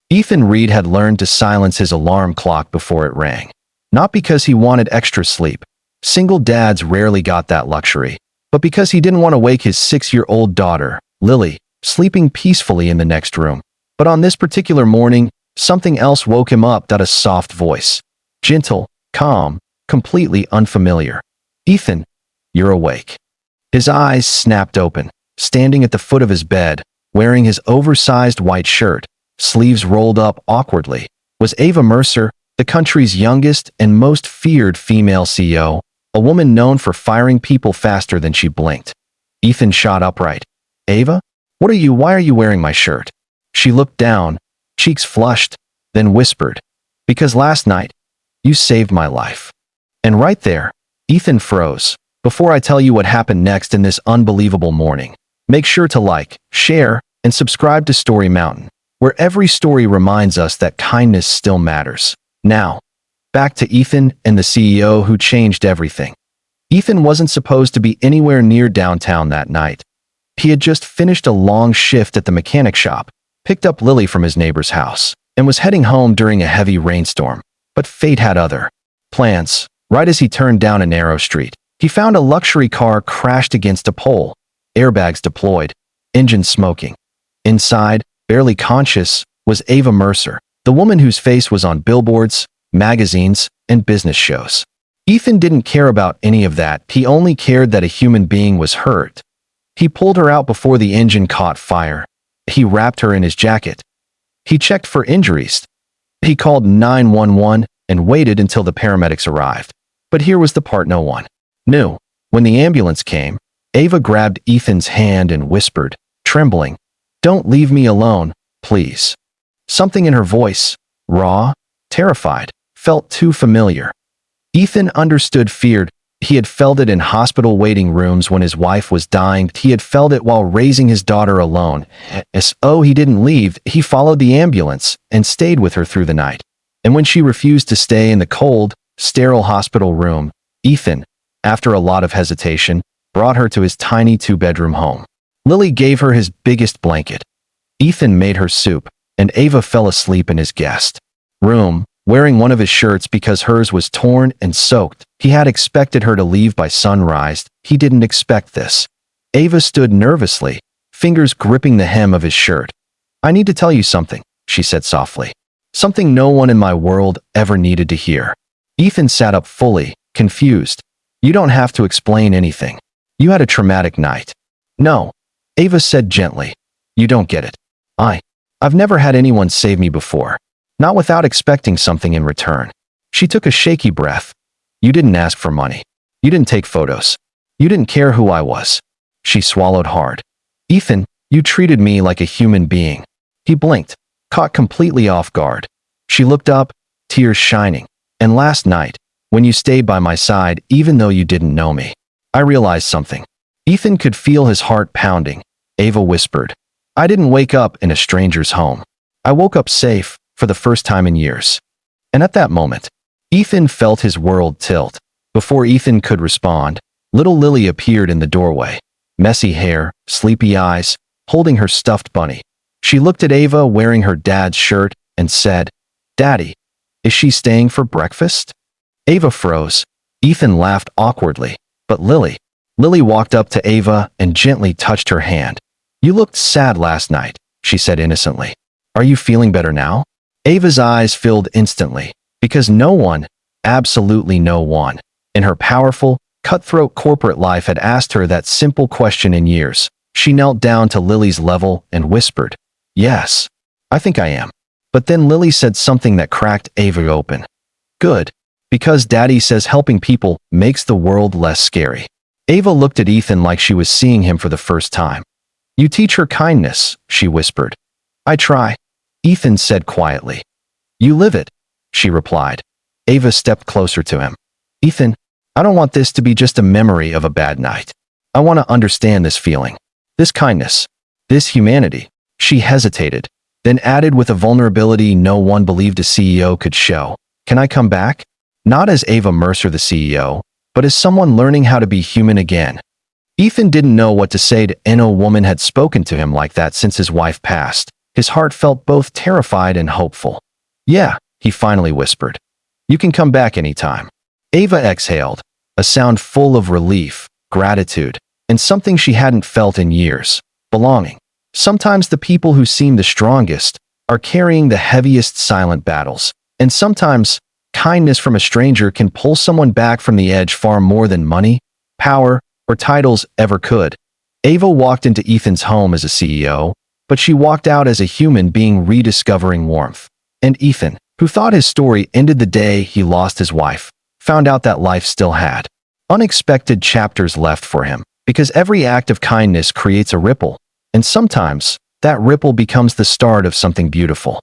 Ethan Reed had learned to silence his alarm clock before it rang. Not because he wanted extra sleep. Single dads rarely got that luxury. But because he didn't want to wake his 6-year-old daughter, Lily, sleeping peacefully in the next room. But on this particular morning, something else woke him up. A soft voice. Gentle, calm, completely unfamiliar. "Ethan, you're awake." His eyes snapped open. Standing at the foot of his bed, wearing his oversized white shirt, sleeves rolled up awkwardly, was Ava Mercer, the country's youngest and most feared female CEO, a woman known for firing people faster than she blinked. Ethan shot upright. "Ava? Why are you wearing my shirt?" She looked down, cheeks flushed, then whispered, "Because last night, you saved my life." And right there, Ethan froze. Before I tell you what happened next in this unbelievable morning, make sure to like, share, and subscribe to Story Mountain, where every story reminds us that kindness still matters. Now, back to Ethan and the CEO who changed everything. Ethan wasn't supposed to be anywhere near downtown that night. He had just finished a long shift at the mechanic shop, picked up Lily from his neighbor's house, and was heading home during a heavy rainstorm. But fate had other plans. Right as he turned down a narrow street, he found a luxury car crashed against a pole, airbags deployed, engine smoking. Inside, barely conscious, was Ava Mercer, the woman whose face was on billboards, magazines, and business shows. Ethan didn't care about any of that. He only cared that a human being was hurt. He pulled her out before the engine caught fire. He wrapped her in his jacket. He checked for injuries. He called 911 and waited until the paramedics arrived. But here was the part no one knew. When the ambulance came, Ava grabbed Ethan's hand and whispered, trembling, "Don't leave me alone, please." Something in her voice, raw, terrified, felt too familiar. Ethan understood fear. He had felt it in hospital waiting rooms when his wife was dying. He had felt it while raising his daughter alone. He didn't leave. He followed the ambulance and stayed with her through the night. And when she refused to stay in the cold, sterile hospital room, Ethan, after a lot of hesitation, brought her to his tiny 2-bedroom home. Lily gave her his biggest blanket. Ethan made her soup, and Ava fell asleep in his guest room, wearing one of his shirts because hers was torn and soaked. He had expected her to leave by sunrise. He didn't expect this. Ava stood nervously, fingers gripping the hem of his shirt. "I need to tell you something," she said softly. "Something no one in my world ever needed to hear." Ethan sat up fully, confused. "You don't have to explain anything. You had a traumatic night." "No," Ava said gently. "You don't get it. I've never had anyone save me before. Not without expecting something in return." She took a shaky breath. "You didn't ask for money. You didn't take photos. You didn't care who I was." She swallowed hard. "Ethan, you treated me like a human being." He blinked, caught completely off guard. She looked up, tears shining. "And last night, when you stayed by my side even though you didn't know me, I realized something." Ethan could feel his heart pounding. Ava whispered, "I didn't wake up in a stranger's home. I woke up safe, for the first time in years." And at that moment, Ethan felt his world tilt. Before Ethan could respond, little Lily appeared in the doorway. Messy hair, sleepy eyes, holding her stuffed bunny. She looked at Ava wearing her dad's shirt and said, "Daddy, is she staying for breakfast?" Ava froze. Ethan laughed awkwardly. But Lily walked up to Ava and gently touched her hand. "You looked sad last night," she said innocently. "Are you feeling better now?" Ava's eyes filled instantly, because no one, absolutely no one, in her powerful, cutthroat corporate life had asked her that simple question in years. She knelt down to Lily's level and whispered, "Yes, I think I am." But then Lily said something that cracked Ava open. "Good, because Daddy says helping people makes the world less scary." Ava looked at Ethan like she was seeing him for the first time. "You teach her kindness," she whispered. "I try," Ethan said quietly. "You live it," she replied. Ava stepped closer to him. "Ethan, I don't want this to be just a memory of a bad night. I want to understand this feeling, this kindness, this humanity." She hesitated, then added with a vulnerability no one believed a CEO could show, "Can I come back?" Not as Ava Mercer, the CEO, but as someone learning how to be human again. Ethan didn't know what to say to no woman had spoken to him like that since his wife passed. His heart felt both terrified and hopeful. "Yeah," he finally whispered. "You can come back anytime." Ava exhaled, a sound full of relief, gratitude, and something she hadn't felt in years: belonging. Sometimes the people who seem the strongest are carrying the heaviest silent battles, and sometimes kindness from a stranger can pull someone back from the edge far more than money, power, or titles ever could. Ava walked into Ethan's home as a CEO, but she walked out as a human being rediscovering warmth. And Ethan, who thought his story ended the day he lost his wife, found out that life still had unexpected chapters left for him, because every act of kindness creates a ripple, and sometimes that ripple becomes the start of something beautiful.